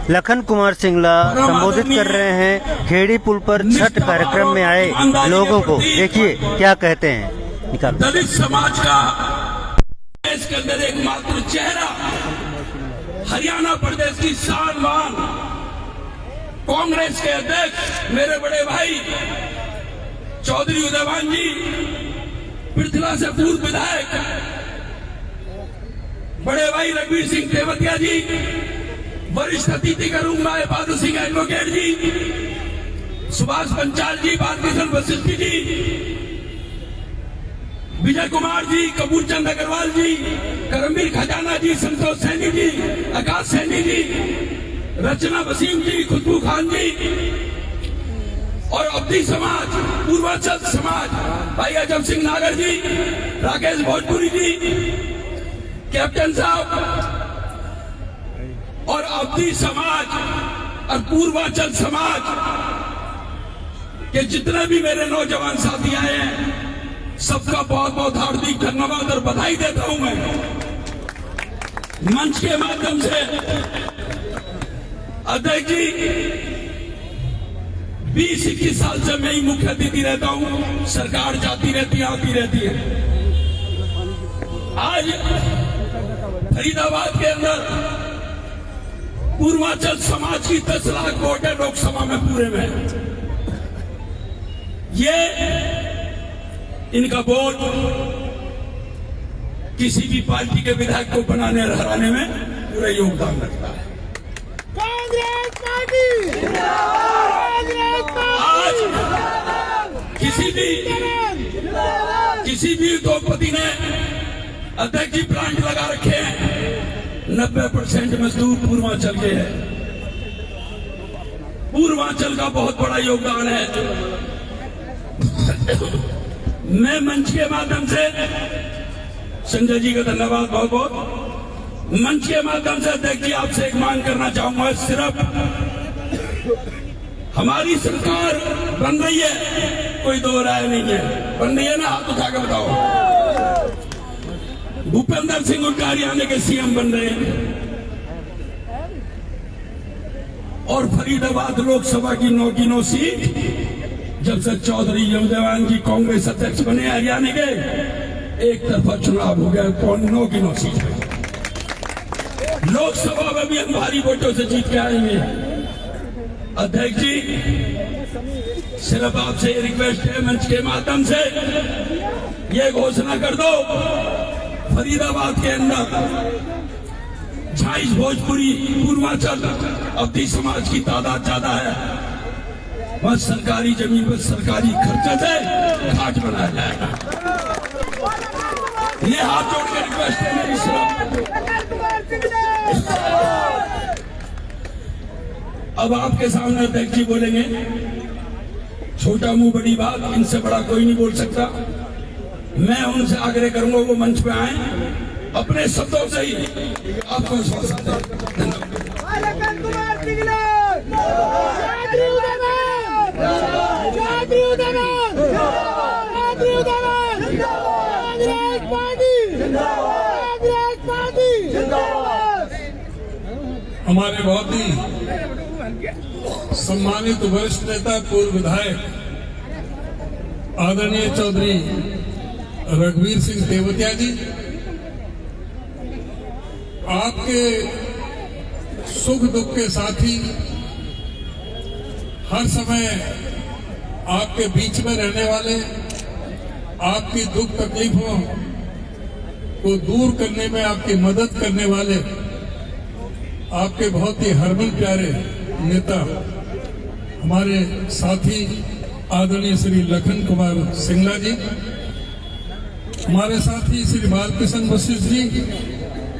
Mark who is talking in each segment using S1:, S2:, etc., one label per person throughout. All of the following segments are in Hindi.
S1: लखन कुमार सिंगला संबोधित कर रहे हैं खेड़ी पुल पर छठ कार्यक्रम में आए लोगों को। देखिए क्या कहते हैं। निकाल।
S2: दलित समाज का देश के अंदर एकमात्र चेहरा, हरियाणा प्रदेश की शानवान कांग्रेस के अध्यक्ष मेरे बड़े भाई चौधरी उदयवान जी, पृथला से पूर्व विधायक बड़े भाई रघुवीर सिंह तेवतिया जी, वरिष्ठ अतिथि करूंगा बहादुर सिंह एडवोकेट जी, सुभाष पंचाल जी, बालकृष्ण वशिष्ठ जी, विजय कुमार जी, कपूर चंद अग्रवाल जी, करमवीर खजाना जी, संतोष सैनी जी, आकाश सैनी जी, रचना वसीम जी, खुशबू खान जी और अवधी समाज, पूर्वांचल समाज भाई अजब सिंह नागर जी, राकेश भोजपुरी जी, कैप्टन साहब और अवधी समाज और पूर्वांचल समाज के जितने भी मेरे नौजवान साथी आए हैं, सबका बहुत बहुत हार्दिक धन्यवाद और बधाई देता हूं। मैं मंच के माध्यम से अध्यक्ष जी, 20-21 साल से मैं ही मुख्य अतिथि रहता हूं, सरकार जाती रहती है आती रहती है। आज फरीदाबाद के अंदर पूर्वांचल समाज की 10 लाख वोट है लोकसभा में पूरे में। ये इनका वोट किसी भी पार्टी के विधायक को बनाने हराने में पूरा योगदान रखता है।
S3: कांग्रेस पार्टी
S2: आज किसी भी उद्योगपति ने अध्यक्ष जी प्लांट लगा रखे हैं, 90% मजदूर पूर्वांचल के हैं। पूर्वांचल का बहुत बड़ा योगदान है। मैं मंच के माध्यम से संजय जी का धन्यवाद बहुत बहुत। मंच के माध्यम से अध्यक्ष जी आपसे एक मांग करना चाहूंगा। सिर्फ हमारी सरकार बन रही है, कोई दो राय नहीं है, बन रही है ना, हाथ उठा के बताओ। भूपेंद्र सिंह हुड्डा हरियाणा के सीएम बन रहे हैं और फरीदाबाद लोकसभा की 9 सीट जब से चौधरी उदयवान जी कांग्रेस अध्यक्ष बने हरियाणा के, एक तरफा चुनाव हो गया। 9 सीट लोकसभा में भी हम भारी वोटों से जीत के आएंगे। अध्यक्ष जी, सिर्फ आपसे रिक्वेस्ट है मंच के माध्यम से ये घोषणा कर दो, फरीदाबाद के अंदर झाइस भोजपुरी पूर्वांचल अवधी समाज की तादाद ज्यादा है, वह सरकारी जमीन पर सरकारी खर्चे से घाट बनाया जाएगा। ये हाथ जोड़ के रिक्वेस्ट है मेरी सिर्फ। अब आपके सामने अध्यक्ष जी बोलेंगे, छोटा मुंह बड़ी बात, इनसे बड़ा कोई नहीं बोल सकता। मैं उनसे आग्रह करूंगा वो मंच पे आए, अपने शब्दों से ही आपको विश्वास दें।
S4: हमारे बहुत ही सम्मानित वरिष्ठ नेता पूर्व विधायक आदरणीय चौधरी रघुवीर सिंह तेवतिया जी, आपके सुख दुख के साथी, हर समय आपके बीच में रहने वाले, आपकी दुख तकलीफों को दूर करने में आपकी मदद करने वाले, आपके बहुत ही हरमन प्यारे नेता हमारे साथी आदरणीय श्री लखन कुमार सिंगला जी, हमारे साथी श्री बालकृष्ण वशिष्ठ जी,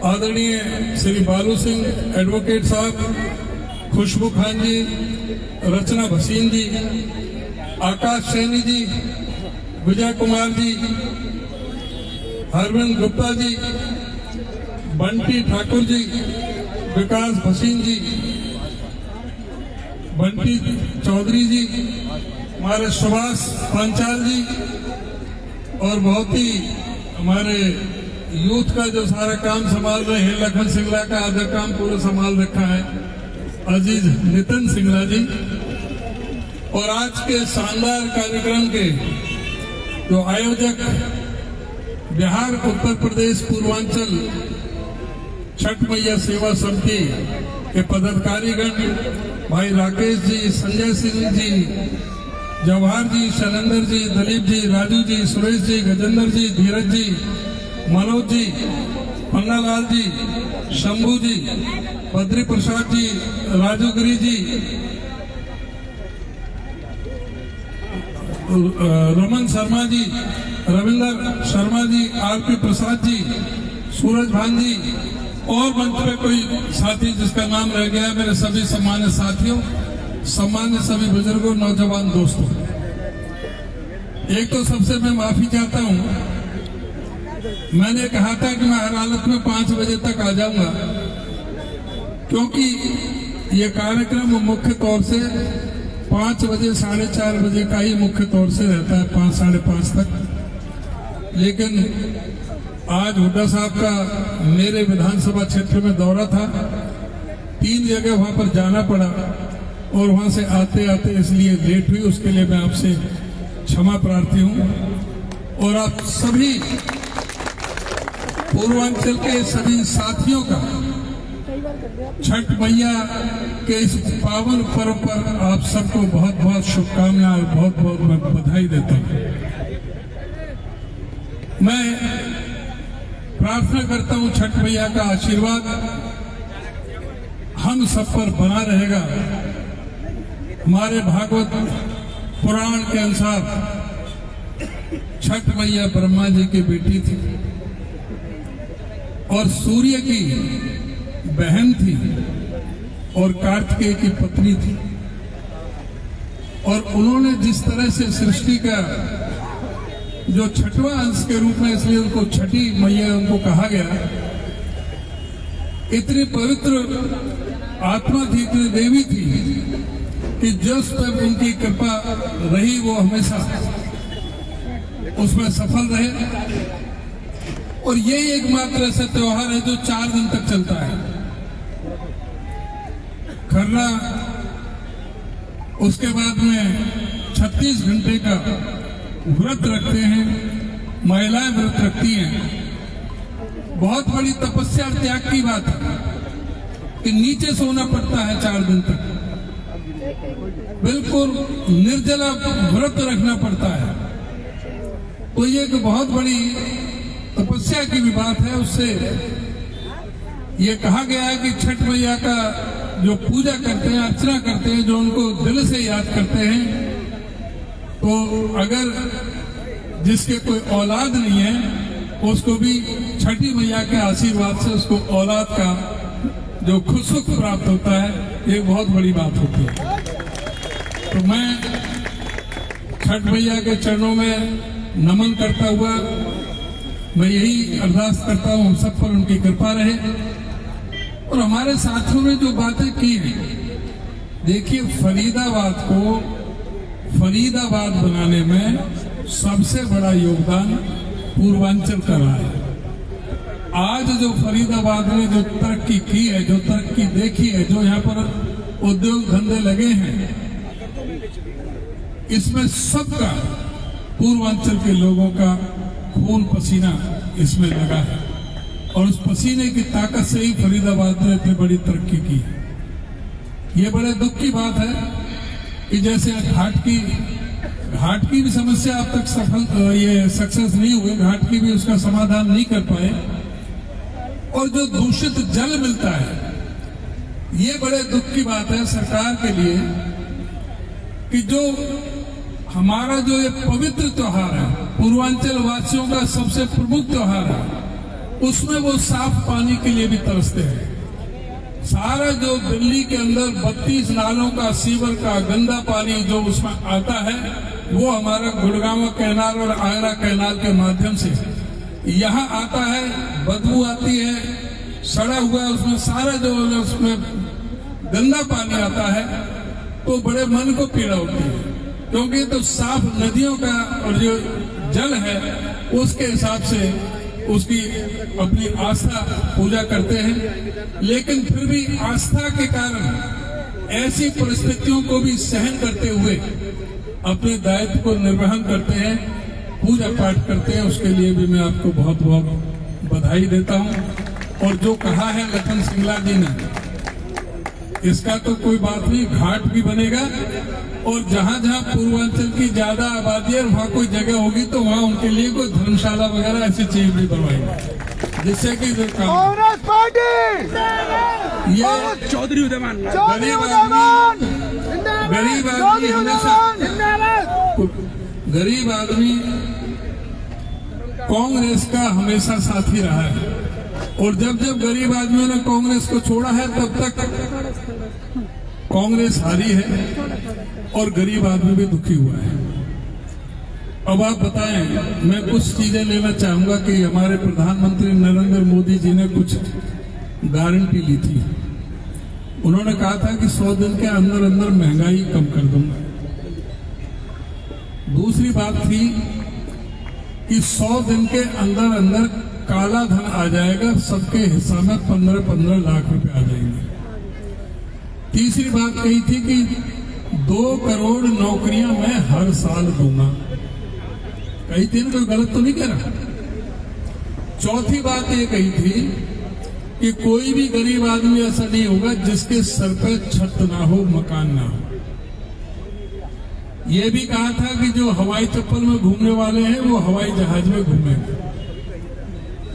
S4: आदरणीय श्री बालू सिंह एडवोकेट साहब, खुशबू खान जी, रचना वसीम जी, आकाश सैनी जी, विजय कुमार जी, हरविंद गुप्ता जी, बंटी ठाकुर जी, विकास भसीन जी, बंटी चौधरी जी, हमारे सुभाष पंचाल जी और बहुत ही हमारे यूथ का जो सारा काम संभाल रहे हैं, लखन सिंगला का आधा काम पूरा संभाल रखा है अजीज नितिन सिंगला जी, और आज के शानदार कार्यक्रम के जो आयोजक बिहार उत्तर प्रदेश पूर्वांचल छठ मैया सेवा समिति के पदाधिकारीगण, भाई राकेश जी, संजय सिंह जी, जवाहर जी, शैलेंद्र जी, दिलीप जी, राजू जी, सुरेश जी, गजेंद्र जी, धीरज जी, मनोज जी, पन्नालाल जी, शंभू जी, बद्री प्रसाद जी, राजू गिरी जी, रमन शर्मा जी, रविंदर शर्मा जी, आरपी प्रसाद जी, सूरज भान जी, और मंच पे कोई साथी जिसका नाम रह गया है, मेरे सभी सम्मानित साथियों, सम्मानित सभी बुजुर्गों, नौजवान दोस्तों, एक तो सबसे मैं माफी चाहता हूं, मैंने कहा था कि मैं हर हालत में 5 बजे तक आ जाऊंगा, क्योंकि ये कार्यक्रम मुख्य तौर से 5 बजे 4:30 बजे का ही मुख्य तौर से रहता है, 5 साढ़े 5 तक। लेकिन आज हुड्डा साहब का मेरे विधानसभा क्षेत्र में दौरा था, 3 जगह वहां पर जाना पड़ा और वहां से आते आते इसलिए लेट हुई, उसके लिए मैं आपसे क्षमा प्रार्थी हूं। और आप सभी पूर्वांचल के सभी साथियों का छठ मैया के इस पावन पर्व पर आप सबको बहुत बहुत शुभकामनाएं और बहुत बहुत बधाई देता हूं। मैं प्रार्थना करता हूं छठ मैया का आशीर्वाद हम सब पर बना रहेगा। हमारे भागवत पुराण के अनुसार छठ मैया ब्रह्मा जी की बेटी थी और सूर्य की बहन थी और कार्तिकेय की पत्नी थी, और उन्होंने जिस तरह से सृष्टि का जो छठवां अंश के रूप में, इसलिए उनको छठी मैया उनको कहा गया, इतनी पवित्र आत्मा थी, इतनी देवी थी कि जिस पर उनकी कृपा रही वो हमेशा उसमें सफल रहे। और यही एकमात्र ऐसा त्योहार है जो 4 दिन तक चलता है। खरना, उसके बाद में 36 घंटे का व्रत रखते हैं, महिलाएं व्रत रखती हैं। बहुत बड़ी तपस्या और त्याग की बात है कि नीचे सोना पड़ता है 4 दिन तक, बिल्कुल निर्जला व्रत रखना पड़ता है। तो ये एक बहुत बड़ी तपस्या की भी बात है। उससे ये कहा गया है कि छठ मैया का जो पूजा करते हैं, अर्चना करते हैं, जो उनको दिल से याद करते हैं, तो अगर जिसके कोई औलाद नहीं है उसको भी छठी मैया के आशीर्वाद से उसको औलाद का जो सुख प्राप्त होता है, ये बहुत बड़ी बात होती है। तो मैं छठ मैया के चरणों में नमन करता हुआ मैं यही अरदास करता हूँ हम सब पर उनकी कृपा रहे। और हमारे साथियों ने जो बातें की हैं, देखिए फरीदाबाद को फरीदाबाद बनाने में सबसे बड़ा योगदान पूर्वांचल का रहा है। आज जो फरीदाबाद ने जो तरक्की की है, जो तरक्की देखी है, जो यहाँ पर उद्योग धंधे लगे हैं, इसमें सबका पूर्वांचल के लोगों का खून पसीना इसमें लगा है। और उस पसीने की ताकत से ही फरीदाबाद ने इतनी बड़ी तरक्की की है। ये बड़े दुख की बात है कि जैसे घाट की भी समस्या अब तक सक्सेस नहीं हुई, घाट की भी उसका समाधान नहीं कर पाए। और जो दूषित जल मिलता है, ये बड़े दुख की बात है सरकार के लिए कि जो हमारा जो ये पवित्र त्योहार है, पूर्वांचल वासियों का सबसे प्रमुख त्योहार है, उसमें वो साफ पानी के लिए भी तरसते हैं। सारा जो दिल्ली के अंदर 32 नालों का सीवर का गंदा पानी जो उसमें आता है, वो हमारा गुड़गांव कैनाल और आगरा कैनाल के माध्यम से यहाँ आता है। बदबू आती है, सड़ा हुआ उसमें सारा जो उसमें गंदा पानी आता है, तो बड़े मन को पीड़ा होती है, क्योंकि तो साफ नदियों का और जो जल है उसके हिसाब से उसकी अपनी आस्था पूजा करते हैं, लेकिन फिर भी आस्था के कारण ऐसी परिस्थितियों को भी सहन करते हुए अपने दायित्व को निर्वहन करते हैं, पूजा पाठ करते हैं। उसके लिए भी मैं आपको बहुत बहुत बधाई देता हूं। और जो कहा है लखन सिंगला जी ने, इसका तो कोई बात नहीं, घाट भी बनेगा और जहां जहां पूर्वांचल की ज्यादा आबादी है वहां कोई जगह होगी तो वहां उनके लिए कोई धर्मशाला वगैरह ऐसी चीज भी बनवाएंगे, जिससे कि
S3: कांग्रेस पार्टी
S4: ये
S3: चौधरी उदयमान
S4: गरीब आदमी कांग्रेस का हमेशा साथी रहा है, और जब जब गरीब आदमियों ने कांग्रेस को छोड़ा है तब तक कांग्रेस हारी है और गरीब आदमी भी दुखी हुआ है। अब आप बताएं, मैं कुछ चीजें लेना चाहूंगा कि हमारे प्रधानमंत्री नरेंद्र मोदी जी ने कुछ गारंटी ली थी। उन्होंने कहा था कि 100 दिन के अंदर अंदर महंगाई कम कर दूंगा। दूसरी बात थी कि 100 दिन के अंदर अंदर काला धन आ जाएगा, सबके हिस्सा में 15-15 लाख रुपए आ जाएंगे। तीसरी बात कही थी कि 2 करोड़ नौकरियां मैं हर साल दूंगा। कही थी ना, कोई गलत तो नहीं कह रहा। चौथी बात ये कही थी कि कोई भी गरीब आदमी ऐसा नहीं होगा जिसके सर पे छत ना हो, मकान ना हो। ये भी कहा था कि जो हवाई चप्पल में घूमने वाले हैं वो हवाई जहाज में घूमेंगे।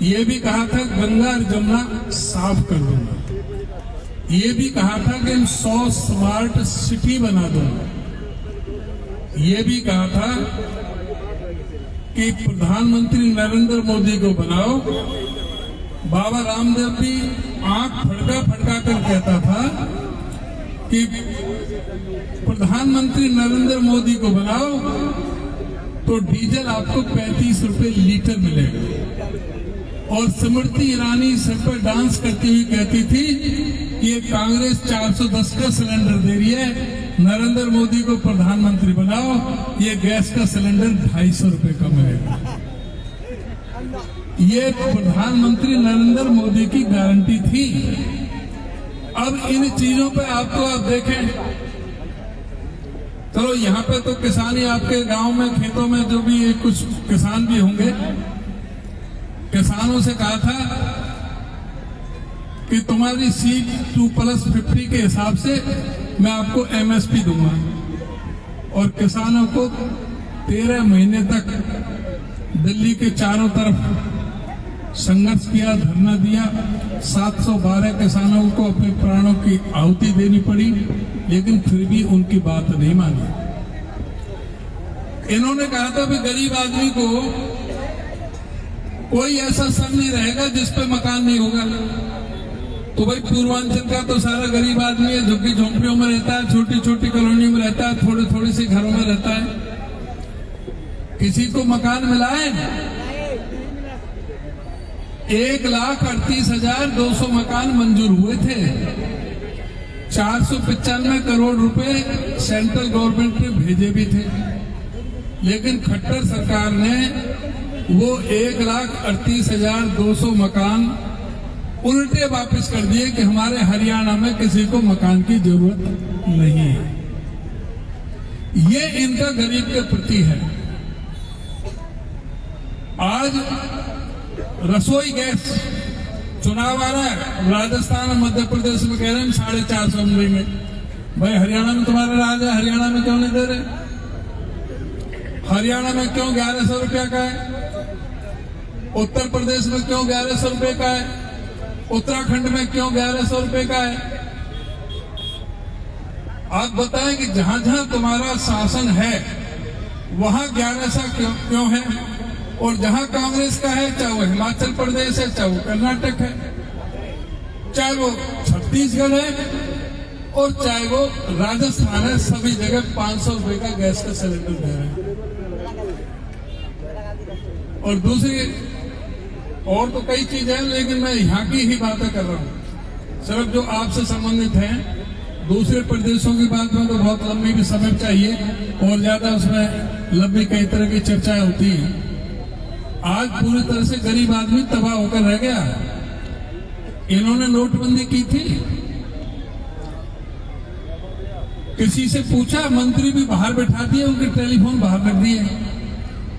S4: ये भी कहा था गंगा और जमुना साफ कर दूंगा। ये भी कहा था कि 100 स्मार्ट सिटी बना दूंगा। ये भी कहा था कि प्रधानमंत्री नरेंद्र मोदी को बनाओ। बाबा रामदेव भी आंख फड़का फड़का कर कहता था कि प्रधानमंत्री नरेंद्र मोदी को बनाओ तो डीजल आपको 35 रुपए लीटर मिलेगा। और स्मृति ईरानी सर पर डांस करती हुई कहती थी कि ये कांग्रेस 410 का सिलेंडर दे रही है, नरेंद्र मोदी को प्रधानमंत्री बनाओ, ये गैस का सिलेंडर 250 रुपए का मिलेगा। ये प्रधानमंत्री नरेंद्र मोदी की गारंटी थी। अब इन चीजों पे आप देखें, चलो यहाँ पे तो किसानी, आपके गांव में खेतों में जो भी कुछ किसान भी होंगे, किसानों से कहा था कि तुम्हारी C2+50 के हिसाब से मैं आपको MSP दूंगा। और किसानों को 13 महीने तक दिल्ली के चारों तरफ संघर्ष किया, धरना दिया। 712 किसानों को अपने प्राणों की आहुति देनी पड़ी, लेकिन फिर भी उनकी बात नहीं मानी। इन्होंने कहा था कि गरीब आदमी को कोई ऐसा सर नहीं रहेगा जिस पे मकान नहीं होगा। तो भाई पूर्वांचल का तो सारा गरीब आदमी है, झुग्गी झोंपड़ियों में रहता है, छोटी छोटी कॉलोनियों में रहता है, थोड़े थोड़े से घरों में रहता है। किसी को मकान मिला है? 1,38,200 मकान मंजूर हुए थे। 495 करोड़ रुपए सेंट्रल गवर्नमेंट ने भेजे भी थे, लेकिन खट्टर सरकार ने वो 1,38,200 मकान उल्टे वापस कर दिए कि हमारे हरियाणा में किसी को मकान की जरूरत नहीं है। ये इनका गरीब के प्रति है। आज रसोई गैस चुनाव आ रहा है, राजस्थान और मध्य प्रदेश में कह रहे हैं 450 में देंगे। भाई हरियाणा में तुम्हारा राज है, हरियाणा में क्यों नहीं दे रहे? हरियाणा में क्यों 1100 रुपया का है? उत्तर प्रदेश में क्यों 1100 रुपए का है? उत्तराखंड में क्यों 1100 रुपए का है? आप बताएं कि जहां जहां तुम्हारा शासन है वहां 1100 क्यों है? और जहां कांग्रेस का है, चाहे वो हिमाचल प्रदेश है, चाहे वो कर्नाटक है, चाहे वो छत्तीसगढ़ है, और चाहे वो राजस्थान है, सभी जगह 500 रुपए का गैस का सिलेंडर दे रहे हैं। और दूसरी और तो कई चीजें हैं, लेकिन मैं यहाँ की ही बातें कर रहा हूँ, सिर्फ जो आपसे संबंधित हैं। दूसरे प्रदेशों की बात में तो बहुत लंबी भी समय चाहिए और ज्यादा उसमें लंबी कई तरह की चर्चाएं होती हैं। आज पूरी तरह से गरीब आदमी तबाह होकर रह गया। इन्होंने नोटबंदी की थी, किसी से पूछा, मंत्री भी बाहर बैठा दिए, उनके टेलीफोन बाहर रख दिए।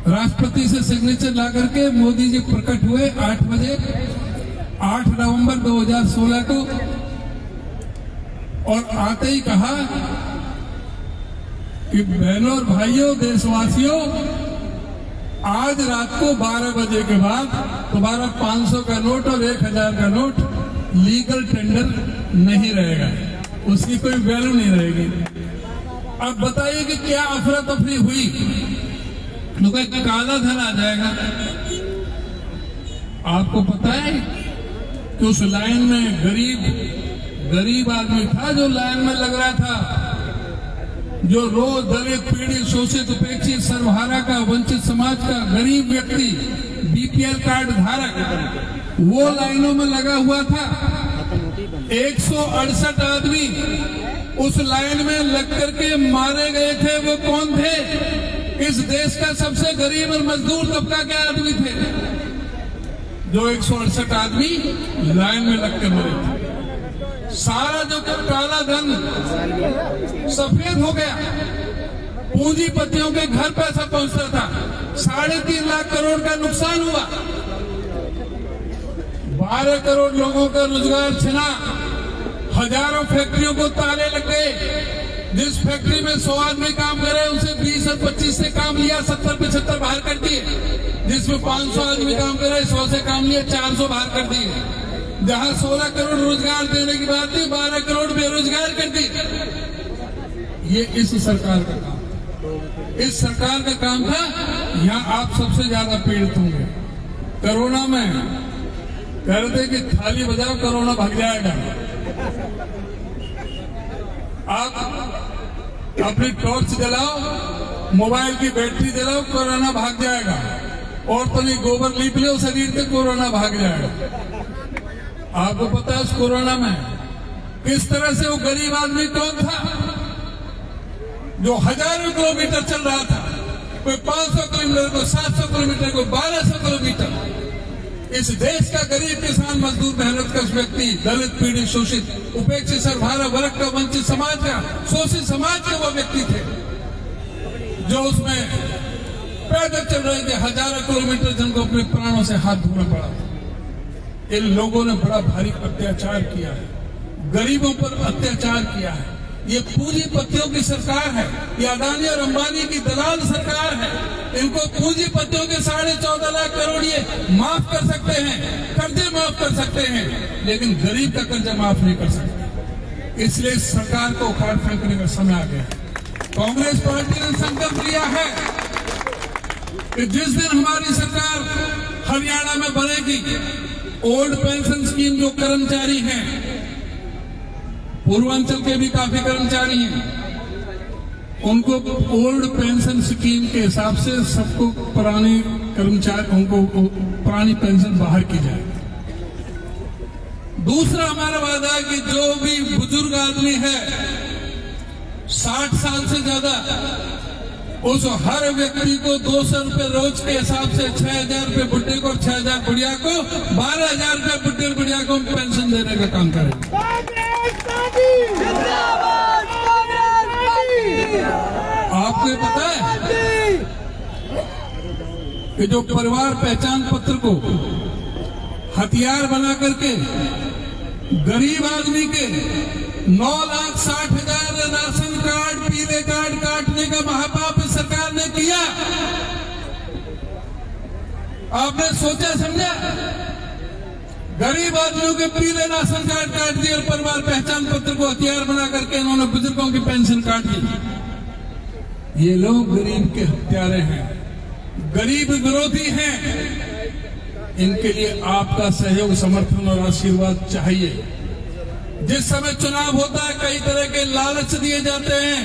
S4: राष्ट्रपति से सिग्नेचर ला करके मोदी जी प्रकट हुए 8 बजे 8 नवंबर 2016 को, और आते ही कहा कि बहनों और भाइयों, देशवासियों, आज रात को 12 बजे के बाद तुम्हारा 500 का नोट और 1000 का नोट लीगल टेंडर नहीं रहेगा, उसकी कोई वैल्यू नहीं रहेगी। अब बताइए कि क्या अफरा तफरी हुई? लोग काला धन आ जाएगा। आपको पता है कि उस लाइन में गरीब आदमी था जो लाइन में लग रहा था, जो रोज दलित, पीड़ित, शोषित, उपेक्षित, सर्वहारा का, वंचित समाज का गरीब व्यक्ति, बीपीएल कार्ड धारक, वो लाइनों में लगा हुआ था। 168 आदमी उस लाइन में लग करके मारे गए थे। वो कौन थे? इस देश का सबसे गरीब और मजदूर तबका के आदमी थे, जो 168 आदमी लाइन में लग के मरे थे। सारा जो काला धन सफेद हो गया, पूंजीपतियों के घर पैसा पहुंचता था, 3.5 लाख करोड़ का नुकसान हुआ, 12 करोड़ लोगों का रोजगार छिना, हजारों फैक्ट्रियों को ताले लग गए। जिस फैक्ट्री में 100 आदमी काम करे, उसे 20 और 25 से काम लिया, 70-75 बाहर कर दिए। जिसमें 500 आदमी काम करे, 100 से काम लिया, 400 बाहर कर दिए। जहां 16 करोड़ रोजगार देने की बात थी, 12 करोड़ बेरोजगार कर दिए। ये इस सरकार का काम, इस सरकार का काम था। यहाँ आप सबसे ज्यादा पीड़ित होंगे। कोरोना में कह रहे थे कि थाली बजाओ, कोरोना भाग जाएगा। आप अपनी टॉर्च जलाओ, मोबाइल की बैटरी जलाओ, कोरोना भाग जाएगा। और तो नहीं, गोबर लीप लो शरीर पे, कोरोना भाग जाएगा। आपको पता है उस कोरोना में किस तरह से वो गरीब आदमी कौन था जो हजारों किलोमीटर चल रहा था, कोई 500 किलोमीटर, कोई 700 किलोमीटर, कोई 1200 किलोमीटर। इस देश का गरीब, किसान, मजदूर, मेहनत कश व्यक्ति, दलित, पीड़ित, शोषित, उपेक्षित, सर्वहारा वर्ग का, वंचित समाज का, शोषित समाज के वो व्यक्ति थे जो उसमें पैदल चल रहे थे हजारों किलोमीटर, जिनको अपने प्राणों से हाथ धोना पड़ा था। इन लोगों ने बड़ा भारी अत्याचार किया है, गरीबों पर अत्याचार किया है। ये पूंजीपतियों की सरकार है, ये अडानी और अंबानी की दलाल सरकार है। इनको पूंजीपतियों के 14.5 लाख करोड़ ये माफ कर सकते हैं, कर्जे माफ कर सकते हैं, लेकिन गरीब का कर्जा माफ नहीं कर सकते। इसलिए इस सरकार को उखाड़ फेंकने का समय आ गया। कांग्रेस पार्टी ने संकल्प लिया है कि जिस दिन हमारी सरकार हरियाणा में बनेगी, ओल्ड पेंशन स्कीम जो कर्मचारी हैं, पूर्वांचल के भी काफी कर्मचारी हैं, उनको ओल्ड पेंशन स्कीम के हिसाब से सबको पुरानी कर्मचारी, उनको पुरानी पेंशन बाहर की जाए। दूसरा हमारा वादा है कि जो भी बुजुर्ग आदमी है 60 साल से ज्यादा, उस हर व्यक्ति को 200 रुपए रोज के हिसाब से 6,000 रुपए बुढ़े को, 6,000 बुढ़िया को, 12,000 रुपए बुढ़े बुढ़िया को पेंशन देने का काम करेंगे। आपको पता है कि जो परिवार पहचान पत्र को हथियार बना करके गरीब आदमी के 9,60,000 राशन कार्ड, पीले कार्ड काटने का महापाप इस सरकार ने किया। आपने सोचा समझा? गरीब आदमियों के पीले राशन कार्ड काट दिए और परिवार पहचान पत्र को हथियार बना करके इन्होंने बुजुर्गों की पेंशन काट दी। ये लोग गरीब के हत्यारे हैं, गरीब विरोधी हैं। इनके लिए आपका सहयोग, समर्थन और आशीर्वाद चाहिए। जिस समय चुनाव होता है, कई तरह के लालच दिए जाते हैं,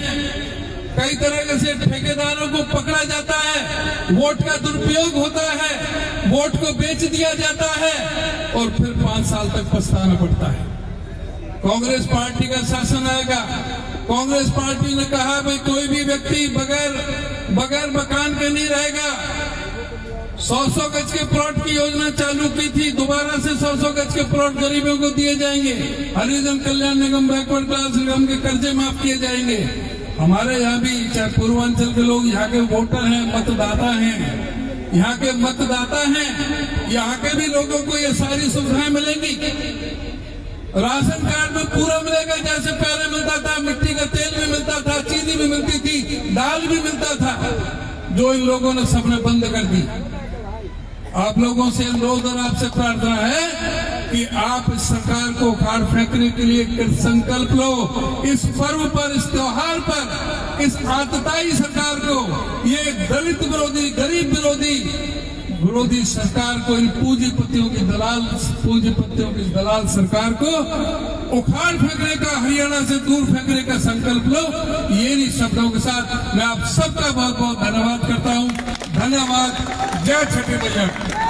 S4: कई तरह से ठेकेदारों को पकड़ा जाता है, वोट का दुरुपयोग होता है, वोट को बेच दिया जाता है और फिर 5 साल तक पछताना पड़ता है। कांग्रेस पार्टी का शासन आएगा। कांग्रेस पार्टी ने कहा भाई कोई भी व्यक्ति बगैर मकान के नहीं रहेगा। 100 गज के प्लॉट की योजना चालू की थी, दोबारा से 100 गज के प्लॉट गरीबों को दिए जाएंगे। हरिजन कल्याण निगम, बैकवर्ड क्लास निगम के कर्जे माफ किए जाएंगे। हमारे यहाँ भी चाहे पूर्वांचल के लोग यहाँ के वोटर हैं, मतदाता हैं, यहाँ के मतदाता हैं, यहाँ के भी लोगों को ये सारी सुविधाएं मिलेंगी। राशन कार्ड में पूरा मिलेगा, जैसे पहले मिलता था, मिट्टी का तेल भी मिलता था, चीनी भी मिलती थी, दाल भी मिलता था, जो इन लोगों ने सबने बंद कर दी। आप लोगों से अनुरोध और आपसे प्रार्थना है कि आप इस सरकार को उखाड़ फेंकने के लिए संकल्प लो। इस पर्व पर, इस त्योहार पर, इस आतताई सरकार को, ये दलित विरोधी, गरीब विरोधी सरकार को, इन पूंजीपतियों की दलाल सरकार को उखाड़ फेंकने का, हरियाणा से दूर फेंकने का संकल्प लो। ये शब्दों के साथ मैं आप सबका बहुत बहुत धन्यवाद करता हूँ। धन्यवाद। जय छठी मैया।